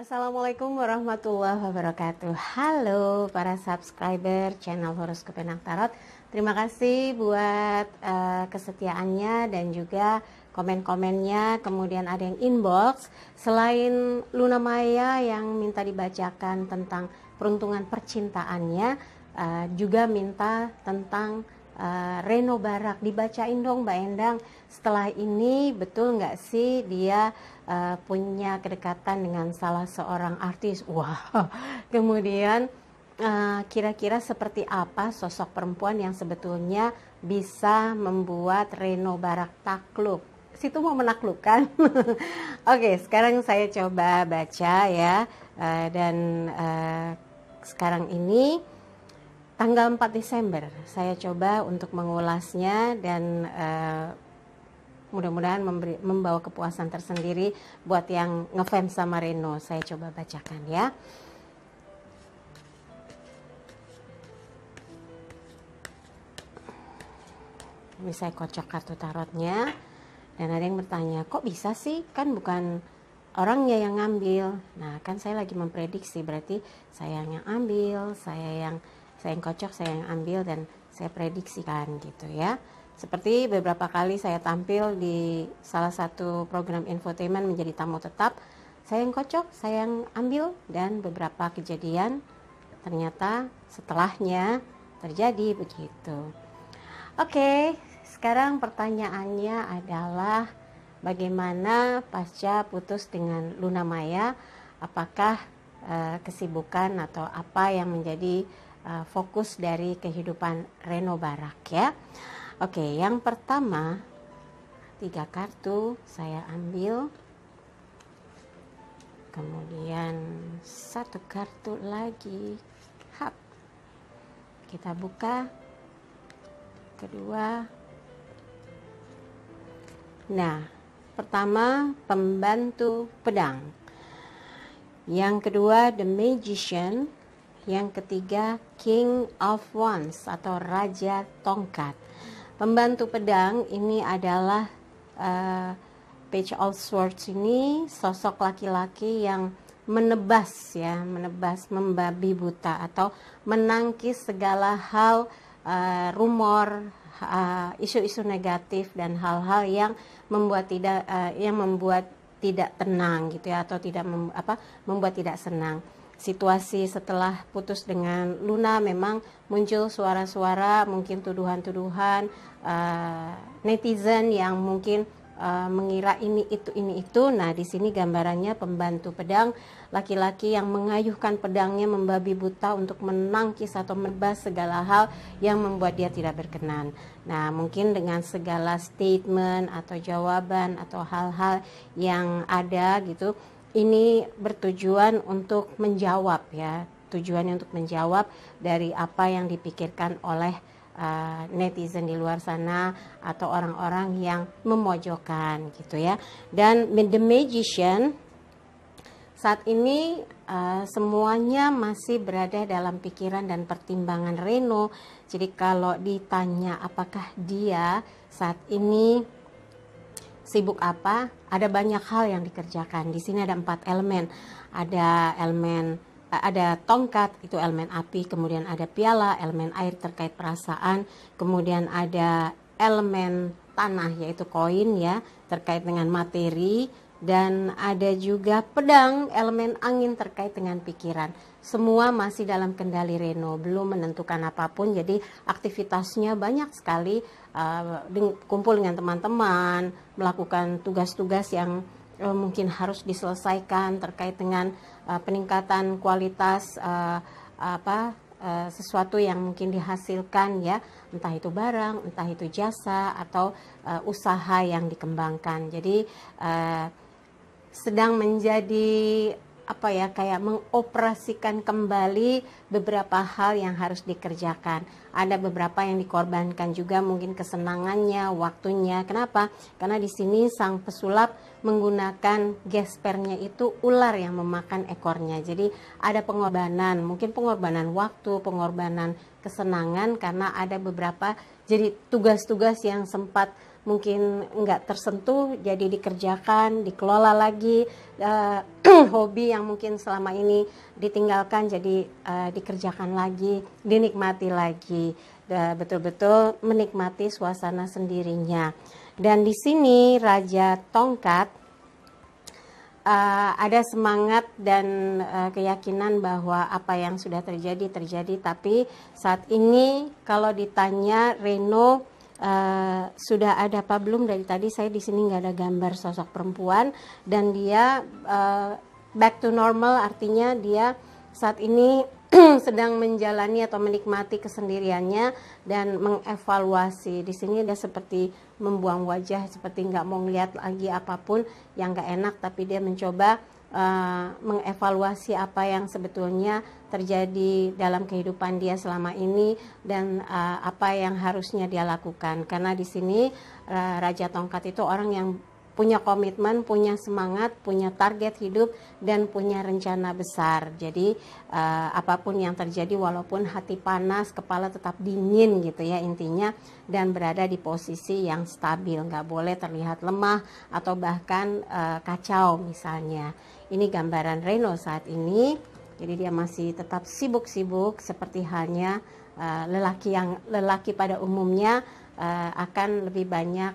Assalamualaikum warahmatullahi wabarakatuh. Halo para subscriber channel Horoskop Enak Tarot. Terima kasih buat kesetiaannya dan juga komen-komennya. Kemudian ada yang inbox. Selain Luna Maya yang minta dibacakan tentang peruntungan percintaannya, juga minta tentang Reno Barak. Dibacain dong Mbak Endang. Setelah ini betul nggak sih dia punya kedekatan dengan salah seorang artis? Wah, kemudian kira-kira seperti apa sosok perempuan yang sebetulnya bisa membuat Reno Barak takluk? Situ mau menaklukkan. Oke, sekarang saya coba baca ya, dan sekarang ini tanggal 4 Desember saya coba untuk mengulasnya dan mudah-mudahan membawa kepuasan tersendiri buat yang ngefans sama Reno. Saya coba bacakan ya. Ini saya kocok kartu tarotnya dan ada yang bertanya, kok bisa sih, kan bukan orangnya yang ngambil. Nah, kan saya lagi memprediksi, berarti saya yang ambil, saya yang kocok, saya yang ambil, dan saya prediksikan gitu ya. Seperti beberapa kali saya tampil di salah satu program infotainment menjadi tamu tetap, saya yang kocok, saya yang ambil, dan beberapa kejadian ternyata setelahnya terjadi begitu. Oke, sekarang pertanyaannya adalah bagaimana pasca putus dengan Luna Maya? Apakah kesibukan atau apa yang menjadi fokus dari kehidupan Reno Barak ya? Oke, yang pertama 3 kartu saya ambil, kemudian 1 kartu lagi, hap, kita buka, kedua. Nah, pertama pembantu pedang, yang kedua The Magician, yang ketiga King of Wands atau Raja Tongkat. Pembantu pedang ini adalah Page of Swords, ini sosok laki-laki yang menebas ya, membabi buta atau menangkis segala hal, rumor, isu-isu negatif dan hal-hal yang membuat tidak tenang gitu ya, atau membuat tidak senang. Situasi setelah putus dengan Luna memang muncul suara-suara, mungkin tuduhan-tuduhan netizen yang mungkin mengira ini itu. Nah, di sini gambarannya pembantu pedang, laki-laki yang mengayuhkan pedangnya membabi buta untuk menangkis atau menebas segala hal yang membuat dia tidak berkenan. Nah, mungkin dengan segala statement atau jawaban atau hal-hal yang ada gitu, ini bertujuan untuk menjawab ya, tujuannya untuk menjawab dari apa yang dipikirkan oleh netizen di luar sana atau orang-orang yang memojokkan gitu ya. Dan The Magician saat ini semuanya masih berada dalam pikiran dan pertimbangan Reno. Jadi kalau ditanya apakah dia saat ini sibuk apa, ada banyak hal yang dikerjakan. Di sini ada 4 elemen. Ada tongkat, itu elemen api, kemudian ada piala, elemen air terkait perasaan, kemudian ada elemen tanah yaitu koin ya, terkait dengan materi, dan ada juga pedang, elemen angin terkait dengan pikiran. Semua masih dalam kendali Reno, belum menentukan apapun, jadi aktivitasnya banyak sekali, kumpul dengan teman-teman, melakukan tugas-tugas yang mungkin harus diselesaikan terkait dengan peningkatan kualitas sesuatu yang mungkin dihasilkan ya, entah itu barang, entah itu jasa atau usaha yang dikembangkan. Jadi sedang menjadi kayak mengoperasikan kembali beberapa hal yang harus dikerjakan. Ada beberapa yang dikorbankan juga, mungkin kesenangannya, waktunya. Kenapa? Karena di sini sang pesulap menggunakan gespernya itu ular yang memakan ekornya. Jadi ada pengorbanan, mungkin pengorbanan waktu, pengorbanan kesenangan, karena ada beberapa jadi tugas-tugas yang sempat mungkin nggak tersentuh jadi dikerjakan, dikelola lagi. Hobi yang mungkin selama ini ditinggalkan jadi dikerjakan lagi, dinikmati lagi, betul-betul menikmati suasana sendirinya. Dan di sini Raja Tongkat ada semangat dan keyakinan bahwa apa yang sudah terjadi, tapi saat ini kalau ditanya Reno sudah ada apa belum, dari tadi saya di sini nggak ada gambar sosok perempuan, dan dia back to normal, artinya dia saat ini sedang menjalani atau menikmati kesendiriannya dan mengevaluasi. Di sini dia seperti membuang wajah, seperti nggak mau ngeliat lagi apapun yang nggak enak, tapi dia mencoba mengevaluasi apa yang sebetulnya terjadi dalam kehidupan dia selama ini dan apa yang harusnya dia lakukan. Karena di sini Raja Tongkat itu orang yang punya komitmen, punya semangat, punya target hidup, dan punya rencana besar. Jadi apapun yang terjadi, walaupun hati panas, kepala tetap dingin gitu ya intinya, dan berada di posisi yang stabil, nggak boleh terlihat lemah atau bahkan kacau misalnya. Ini gambaran Reno saat ini. Jadi dia masih tetap sibuk-sibuk seperti halnya lelaki pada umumnya akan lebih banyak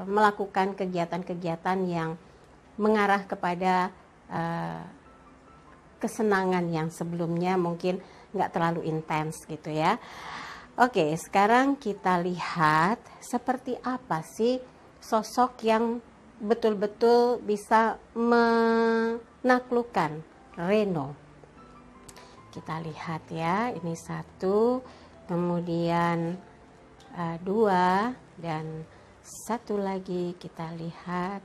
melakukan kegiatan-kegiatan yang mengarah kepada kesenangan yang sebelumnya mungkin nggak terlalu intens gitu ya. Oke, sekarang kita lihat seperti apa sih sosok yang betul-betul bisa menaklukkan Reno. Kita lihat ya, ini 1, kemudian 2, dan 1 lagi. Kita lihat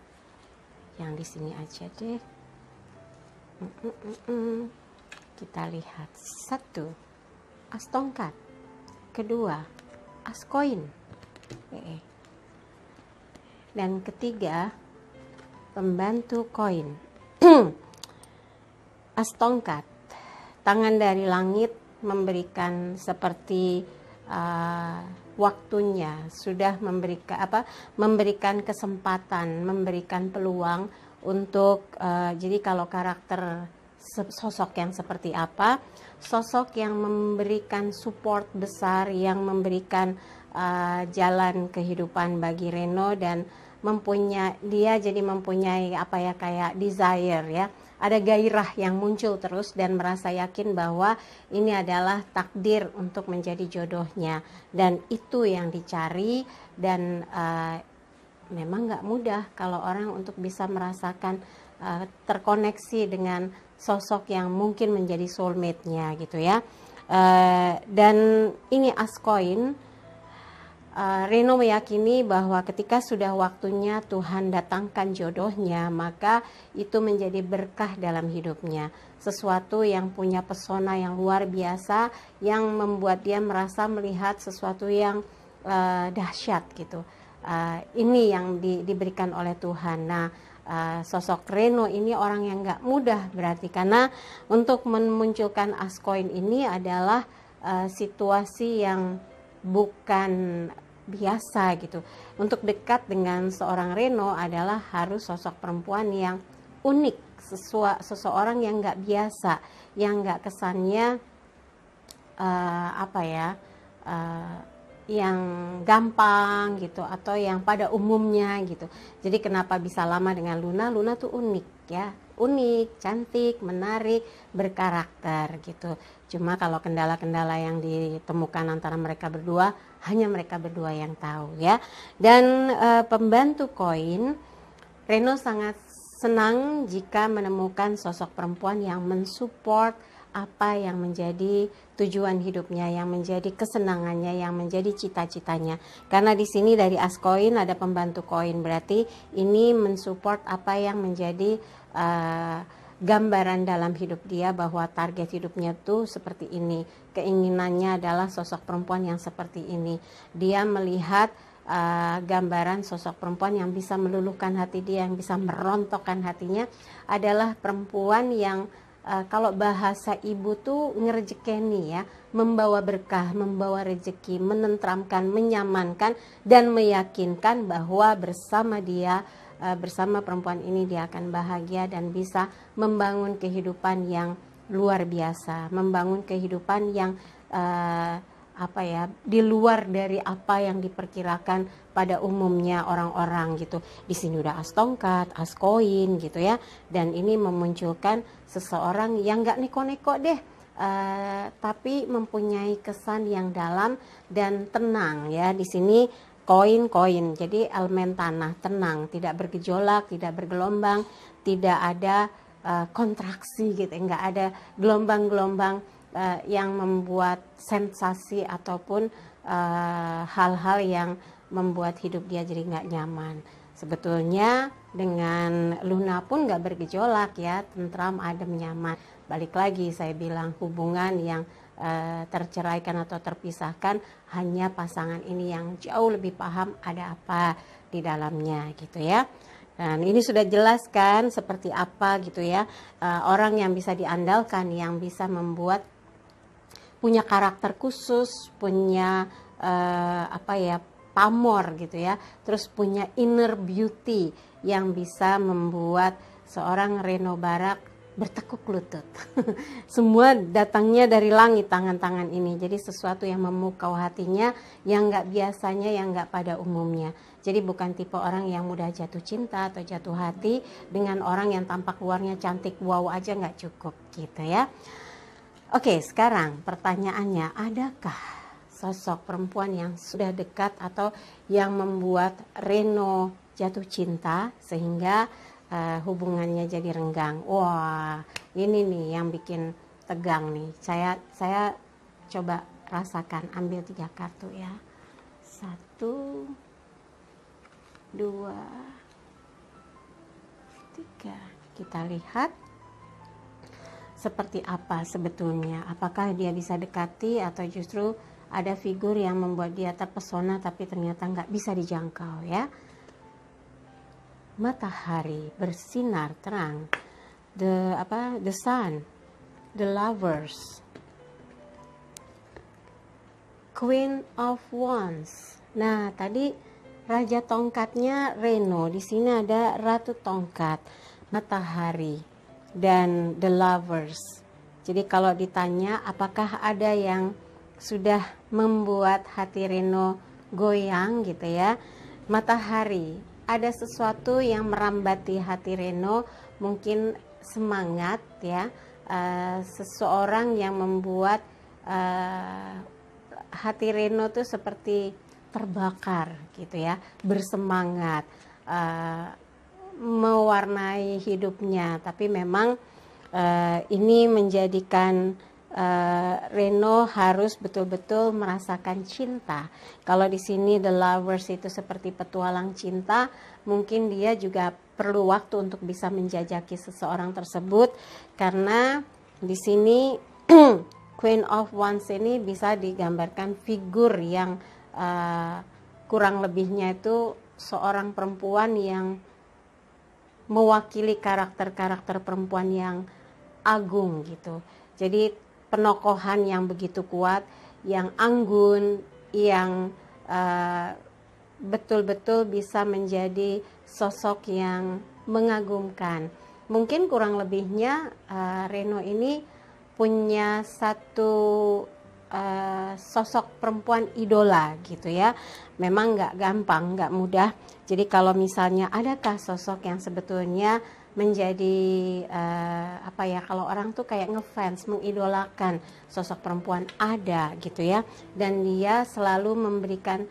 yang di sini aja deh. Kita lihat 1, as tongkat, 2, as koin, dan 3, pembantu koin. As tongkat, tangan dari langit memberikan seperti waktunya, sudah memberikan kesempatan, memberikan peluang untuk jadi kalau karakter sosok yang seperti apa, sosok yang memberikan support besar, yang memberikan jalan kehidupan bagi Reno, dan dia jadi mempunyai apa ya, kayak desire ya, ada gairah yang muncul terus dan merasa yakin bahwa ini adalah takdir untuk menjadi jodohnya, dan itu yang dicari. Dan memang nggak mudah kalau orang untuk bisa merasakan terkoneksi dengan sosok yang mungkin menjadi soulmate-nya gitu ya. Dan ini as koin, Reno meyakini bahwa ketika sudah waktunya Tuhan datangkan jodohnya, maka itu menjadi berkah dalam hidupnya. Sesuatu yang punya pesona yang luar biasa, yang membuat dia merasa melihat sesuatu yang dahsyat gitu. Ini yang diberikan oleh Tuhan. Nah, sosok Reno ini orang yang gak mudah berarti, karena untuk memunculkan as koin ini adalah situasi yang bukan biasa gitu. Untuk dekat dengan seorang Reno adalah harus sosok perempuan yang unik, seseorang yang nggak biasa, yang nggak kesannya yang gampang gitu, atau yang pada umumnya gitu. Jadi kenapa bisa lama dengan Luna? Luna tuh unik ya, unik, cantik, menarik, berkarakter gitu. Cuma kalau kendala-kendala yang ditemukan antara mereka berdua, hanya mereka berdua yang tahu ya. Dan pembantu koin, Reno sangat senang jika menemukan sosok perempuan yang mensupport apa yang menjadi tujuan hidupnya, yang menjadi kesenangannya, yang menjadi cita-citanya. Karena di sini dari as koin ada pembantu koin, berarti ini mensupport apa yang menjadi gambaran dalam hidup dia, bahwa target hidupnya tuh seperti ini, keinginannya adalah sosok perempuan yang seperti ini. Dia melihat gambaran sosok perempuan yang bisa meluluhkan hati dia, yang bisa merontokkan hatinya, adalah perempuan yang kalau bahasa ibu tuh ngerejekeni ya, membawa berkah, membawa rezeki, menenteramkan, menyamankan, dan meyakinkan bahwa bersama dia, bersama perempuan ini dia akan bahagia dan bisa membangun kehidupan yang luar biasa, membangun kehidupan yang di luar dari apa yang diperkirakan pada umumnya orang-orang gitu. Di sini udah as tongkat, as koin gitu ya, dan ini memunculkan seseorang yang nggak neko-neko deh, tapi mempunyai kesan yang dalam dan tenang ya. Di sini koin, jadi elemen tanah, tenang, tidak bergejolak, tidak bergelombang, tidak ada kontraksi gitu, nggak ada gelombang-gelombang yang membuat sensasi ataupun hal-hal yang membuat hidup dia jadi nggak nyaman. Sebetulnya dengan Luna pun nggak bergejolak ya, tentram, adem, nyaman. Balik lagi saya bilang, hubungan yang terceraikan atau terpisahkan hanya pasangan ini yang jauh lebih paham ada apa di dalamnya gitu ya. Dan ini sudah jelas kan seperti apa gitu ya, orang yang bisa diandalkan, yang bisa membuat punya karakter khusus, punya pamor gitu ya, terus punya inner beauty yang bisa membuat seorang Reno Barak bertekuk lutut. Semua datangnya dari langit tangan-tangan ini, jadi sesuatu yang memukau hatinya, yang nggak biasanya, yang nggak pada umumnya. Jadi bukan tipe orang yang mudah jatuh cinta atau jatuh hati dengan orang yang tampak luarnya cantik, wow aja nggak cukup gitu ya. Oke, sekarang pertanyaannya, adakah sosok perempuan yang sudah dekat atau yang membuat Reno jatuh cinta sehingga hubungannya jadi renggang? Wah, ini nih yang bikin tegang nih. Saya coba rasakan, ambil 3 kartu ya. 1, 2, 3. Kita lihat seperti apa sebetulnya. Apakah dia bisa dekati atau justru ada figur yang membuat dia terpesona tapi ternyata nggak bisa dijangkau ya. Matahari bersinar terang, the sun, the lovers, Queen of Wands. Nah, tadi raja tongkatnya Reno, di sini ada ratu tongkat, matahari, dan the lovers. Jadi kalau ditanya apakah ada yang sudah membuat hati Reno goyang gitu ya, matahari, ada sesuatu yang merambati hati Reno, mungkin semangat ya, seseorang yang membuat hati Reno tuh seperti terbakar gitu ya, bersemangat, mewarnai hidupnya. Tapi memang ini menjadikan Reno harus betul-betul merasakan cinta. Kalau di sini the lovers itu seperti petualang cinta, mungkin dia juga perlu waktu untuk bisa menjajaki seseorang tersebut, karena di sini Queen of Wands ini bisa digambarkan figur yang kurang lebihnya itu seorang perempuan yang mewakili karakter-karakter perempuan yang agung gitu. Jadi penokohan yang begitu kuat, yang anggun, yang betul-betul bisa menjadi sosok yang mengagumkan. Mungkin kurang lebihnya Reno ini punya satu sosok perempuan idola gitu ya. Memang nggak gampang, nggak mudah. Jadi kalau misalnya adakah sosok yang sebetulnya menjadi kalau orang tuh kayak ngefans, mengidolakan sosok perempuan, ada gitu ya, dan dia selalu memberikan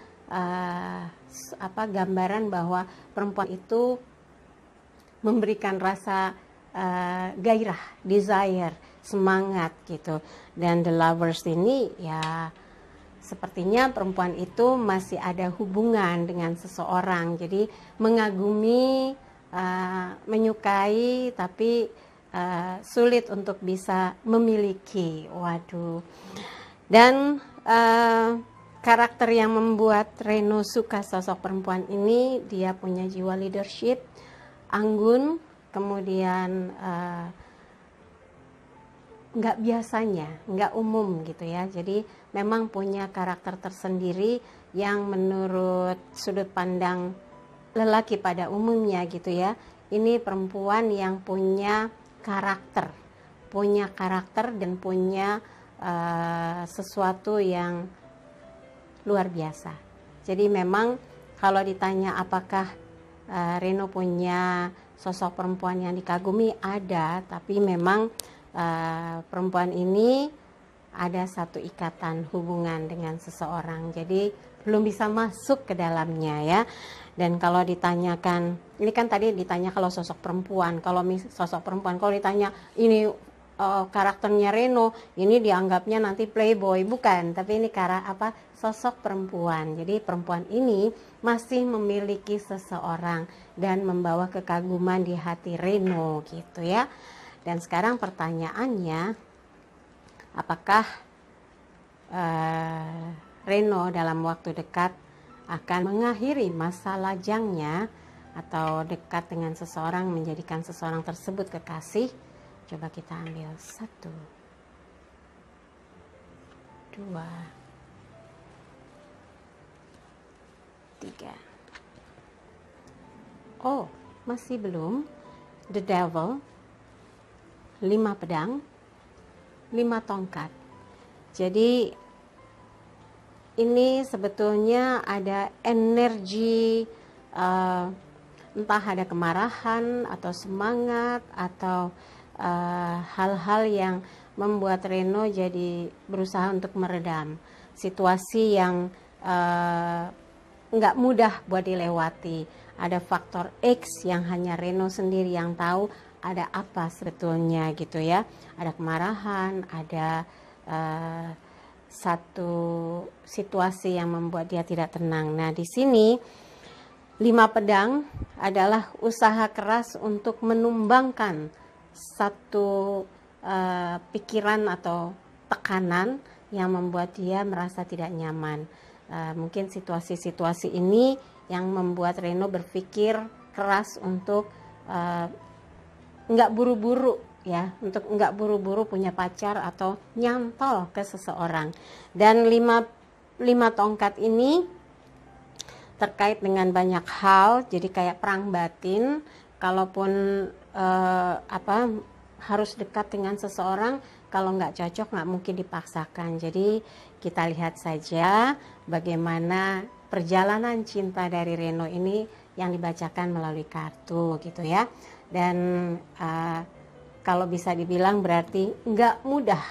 gambaran bahwa perempuan itu memberikan rasa gairah, desire, semangat gitu. Dan the lovers ini ya sepertinya perempuan itu masih ada hubungan dengan seseorang, jadi mengagumi, menyukai, tapi sulit untuk bisa memiliki. Waduh. Dan karakter yang membuat Reno suka sosok perempuan ini, dia punya jiwa leadership, anggun, kemudian nggak biasanya, nggak umum gitu ya. Jadi memang punya karakter tersendiri yang menurut sudut pandang lelaki pada umumnya gitu ya. Ini perempuan yang punya karakter dan punya sesuatu yang luar biasa. Jadi memang kalau ditanya apakah Reno punya sosok perempuan yang dikagumi, ada, tapi memang perempuan ini ada satu ikatan hubungan dengan seseorang, jadi belum bisa masuk ke dalamnya ya. Dan kalau ditanyakan, ini kan tadi ditanya kalau sosok perempuan, kalau ditanya ini karakternya Reno, ini dianggapnya nanti playboy, bukan, tapi ini sosok perempuan. Jadi perempuan ini masih memiliki seseorang dan membawa kekaguman di hati Reno gitu ya. Dan sekarang pertanyaannya, apakah Reno dalam waktu dekat akan mengakhiri masa lajangnya atau dekat dengan seseorang, menjadikan seseorang tersebut kekasih? Coba kita ambil 1, 2, 3. Oh, masih belum. The Devil, 5 pedang, 5 tongkat. Jadi ini sebetulnya ada energi, entah ada kemarahan atau semangat atau hal-hal yang membuat Reno jadi berusaha untuk meredam situasi yang nggak mudah buat dilewati. Ada faktor X yang hanya Reno sendiri yang tahu ada apa sebetulnya gitu ya. Ada kemarahan, ada satu situasi yang membuat dia tidak tenang. Nah, di sini 5 pedang adalah usaha keras untuk menumbangkan satu pikiran atau tekanan yang membuat dia merasa tidak nyaman. Mungkin situasi-situasi ini yang membuat Reno berpikir keras untuk nggak buru-buru ya, untuk nggak buru-buru punya pacar atau nyantol ke seseorang. Dan 5 tongkat ini terkait dengan banyak hal, jadi kayak perang batin. Kalaupun harus dekat dengan seseorang, kalau nggak cocok nggak mungkin dipaksakan. Jadi kita lihat saja bagaimana perjalanan cinta dari Reno ini yang dibacakan melalui kartu gitu ya. Dan kalau bisa dibilang berarti nggak mudah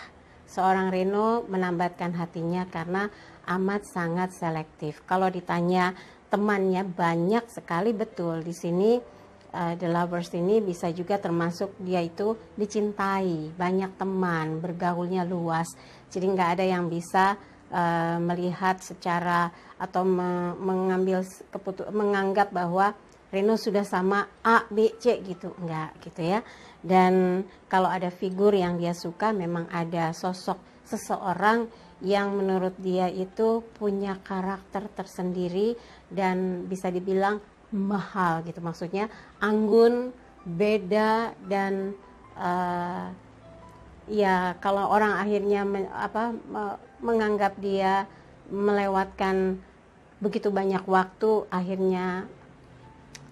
seorang Reno menambatkan hatinya karena amat sangat selektif. Kalau ditanya temannya banyak sekali, betul. Di sini The Lovers ini bisa juga termasuk dia itu dicintai, banyak teman, bergaulnya luas. Jadi nggak ada yang bisa melihat secara atau menganggap bahwa Reno sudah sama A, B, C gitu, enggak gitu ya. Dan kalau ada figur yang dia suka, memang ada sosok seseorang yang menurut dia itu punya karakter tersendiri dan bisa dibilang mahal gitu, maksudnya anggun, beda, dan ya kalau orang akhirnya menganggap dia melewatkan begitu banyak waktu, akhirnya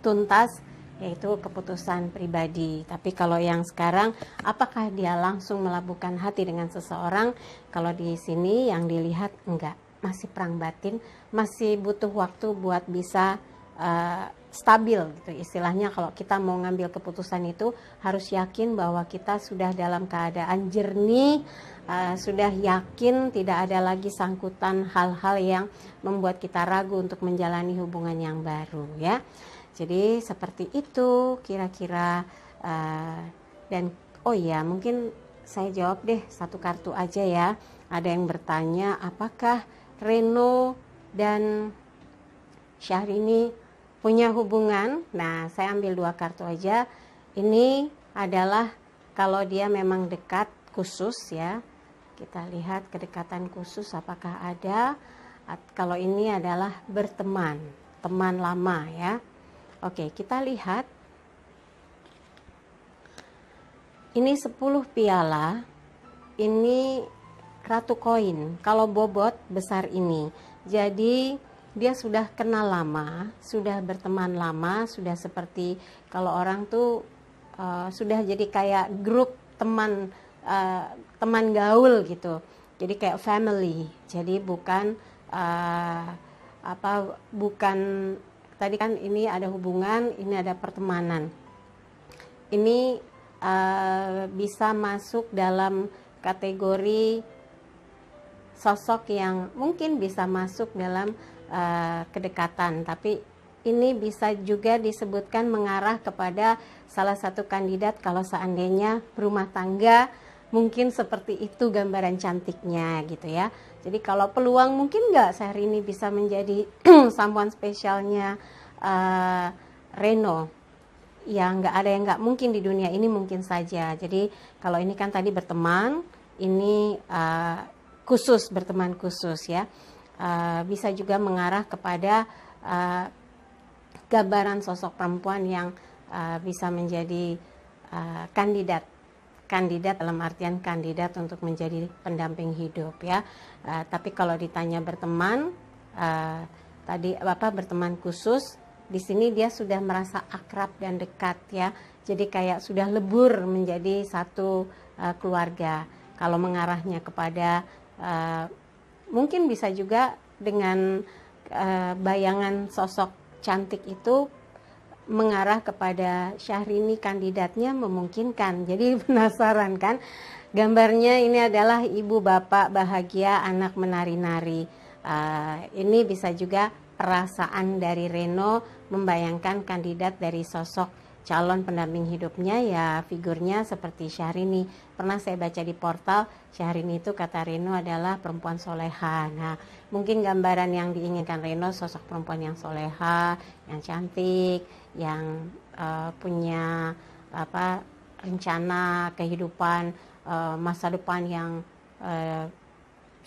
tuntas, yaitu keputusan pribadi. Tapi kalau yang sekarang, apakah dia langsung melabuhkan hati dengan seseorang? Kalau di sini yang dilihat enggak, masih perang batin, masih butuh waktu buat bisa stabil gitu istilahnya. Kalau kita mau ngambil keputusan itu harus yakin bahwa kita sudah dalam keadaan jernih, sudah yakin tidak ada lagi sangkutan hal-hal yang membuat kita ragu untuk menjalani hubungan yang baru ya. Jadi seperti itu kira-kira. Dan oh ya, mungkin saya jawab deh satu kartu aja ya. Ada yang bertanya apakah Reno dan Syahrini punya hubungan. Nah, saya ambil 2 kartu aja. Ini adalah kalau dia memang dekat khusus ya. Kita lihat kedekatan khusus apakah ada. Kalau ini adalah berteman, teman lama ya. Oke, kita lihat. Ini 10 piala. ini ratu koin. Kalau bobot besar ini. Jadi dia sudah kenal lama, sudah berteman lama, sudah seperti kalau orang tuh sudah jadi kayak grup teman teman gaul gitu. Jadi kayak family. Jadi bukan bukan tadi kan ini ada hubungan, ini ada pertemanan. Ini bisa masuk dalam kategori sosok yang mungkin bisa masuk dalam kedekatan, tapi ini bisa juga disebutkan mengarah kepada salah satu kandidat kalau seandainya berumah tangga, mungkin seperti itu gambaran cantiknya gitu ya. Jadi kalau peluang mungkin nggak Syahrini bisa menjadi someone spesialnya Reno. Ya nggak ada yang nggak mungkin di dunia ini, mungkin saja. Jadi kalau ini kan tadi berteman, ini khusus, berteman khusus ya. Bisa juga mengarah kepada gambaran sosok perempuan yang bisa menjadi kandidat dalam artian kandidat untuk menjadi pendamping hidup ya. Tapi kalau ditanya berteman, tadi berteman khusus, di sini dia sudah merasa akrab dan dekat ya. Jadi kayak sudah lebur menjadi satu keluarga. Kalau mengarahnya kepada mungkin bisa juga dengan bayangan sosok cantik itu mengarah kepada Syahrini kandidatnya, memungkinkan. Jadi penasaran kan? Gambarnya ini adalah ibu bapak bahagia, anak menari-nari. Ini bisa juga perasaan dari Reno membayangkan kandidat dari sosok calon pendamping hidupnya, ya figurnya seperti Syahrini. Pernah saya baca di portal, Syahrini itu kata Reno adalah perempuan soleha. Nah, mungkin gambaran yang diinginkan Reno sosok perempuan yang soleha, yang cantik, yang punya rencana kehidupan, masa depan yang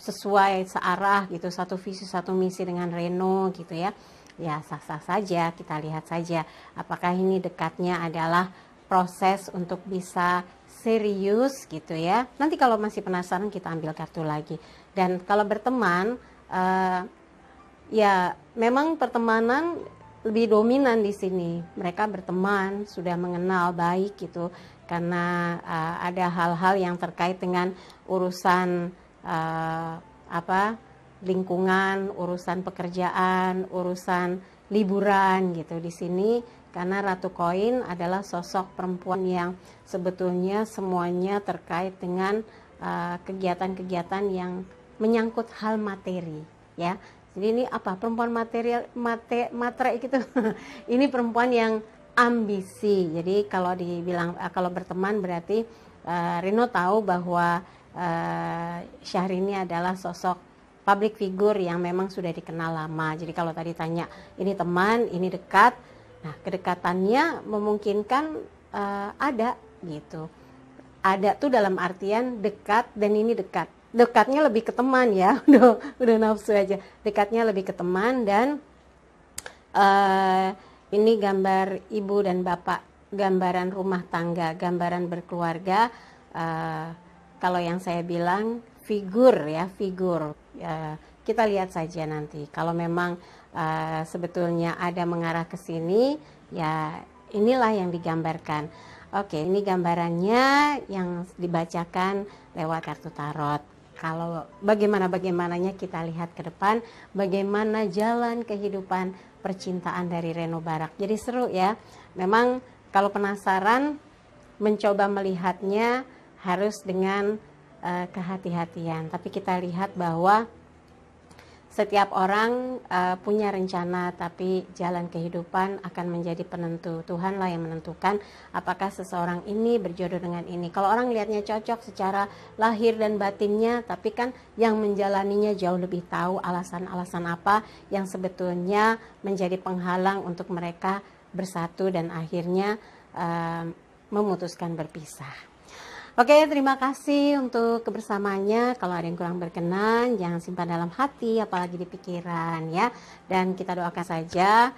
sesuai, searah gitu, satu visi satu misi dengan Reno gitu ya. Ya sah-sah saja, kita lihat saja apakah ini dekatnya adalah proses untuk bisa serius gitu ya. Nanti kalau masih penasaran kita ambil kartu lagi. Dan kalau berteman, ya memang pertemanan lebih dominan di sini. Mereka berteman, sudah mengenal baik gitu, karena ada hal-hal yang terkait dengan urusan lingkungan, urusan pekerjaan, urusan liburan gitu di sini. Karena Ratu Koin adalah sosok perempuan yang sebetulnya semuanya terkait dengan kegiatan-kegiatan yang menyangkut hal materi ya. Jadi ini perempuan matre gitu. Ini perempuan yang ambisi. Jadi kalau dibilang kalau berteman berarti Reno tahu bahwa Syahrini adalah sosok public figure yang memang sudah dikenal lama. Jadi kalau tadi tanya ini teman, ini dekat, nah kedekatannya memungkinkan ada gitu. Ada tuh dalam artian dekat, dan ini dekat. Dekatnya lebih ke teman ya, udah nafsu aja. Dekatnya lebih ke teman, dan ini gambar ibu dan bapak, gambaran rumah tangga, gambaran berkeluarga. Kalau yang saya bilang figur ya, figur. Kita lihat saja nanti. Kalau memang sebetulnya ada mengarah ke sini, ya inilah yang digambarkan. Oke, ini gambarannya yang dibacakan lewat kartu tarot. Kalau bagaimananya kita lihat ke depan, bagaimana jalan kehidupan percintaan dari Reno Barak. Jadi seru ya. Memang kalau penasaran, mencoba melihatnya harus dengan kehati-hatian. Tapi kita lihat bahwa setiap orang punya rencana, tapi jalan kehidupan akan menjadi penentu. Tuhanlah yang menentukan apakah seseorang ini berjodoh dengan ini. Kalau orang lihatnya cocok secara lahir dan batinnya, tapi kan yang menjalaninya jauh lebih tahu alasan-alasan apa yang sebetulnya menjadi penghalang untuk mereka bersatu dan akhirnya memutuskan berpisah. Oke, terima kasih untuk kebersamaannya. Kalau ada yang kurang berkenan, jangan simpan dalam hati, apalagi di pikiran ya. Dan kita doakan saja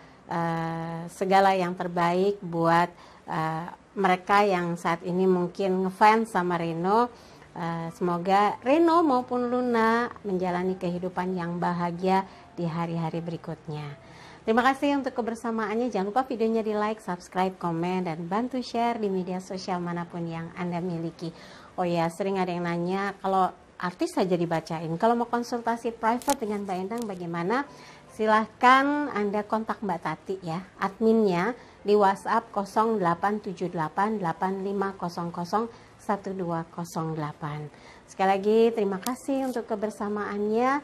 segala yang terbaik buat mereka yang saat ini mungkin ngefans sama Reno. Semoga Reno maupun Luna menjalani kehidupan yang bahagia di hari-hari berikutnya. Terima kasih untuk kebersamaannya. Jangan lupa videonya di like, subscribe, komen, dan bantu share di media sosial manapun yang Anda miliki. Oh ya, sering ada yang nanya, kalau artis saja dibacain, kalau mau konsultasi private dengan Mbak Endang bagaimana? Silahkan Anda kontak Mbak Tati ya, adminnya di WhatsApp 087885001208. Sekali lagi terima kasih untuk kebersamaannya.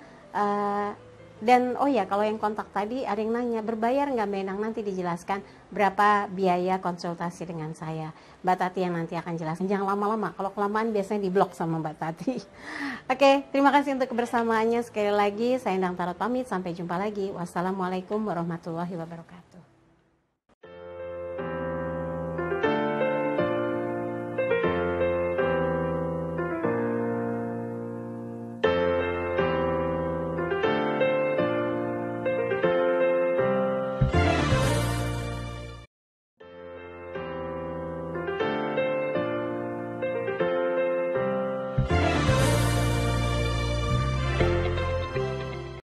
Dan oh ya, kalau yang kontak tadi ada yang nanya berbayar nggak Mbak Endang, nanti dijelaskan berapa biaya konsultasi dengan saya. Mbak Tati yang nanti akan jelaskan. Jangan lama-lama, kalau kelamaan biasanya diblok sama Mbak Tati. Oke, terima kasih untuk kebersamaannya sekali lagi. Saya Endang Tarot pamit, sampai jumpa lagi. Wassalamualaikum warahmatullahi wabarakatuh.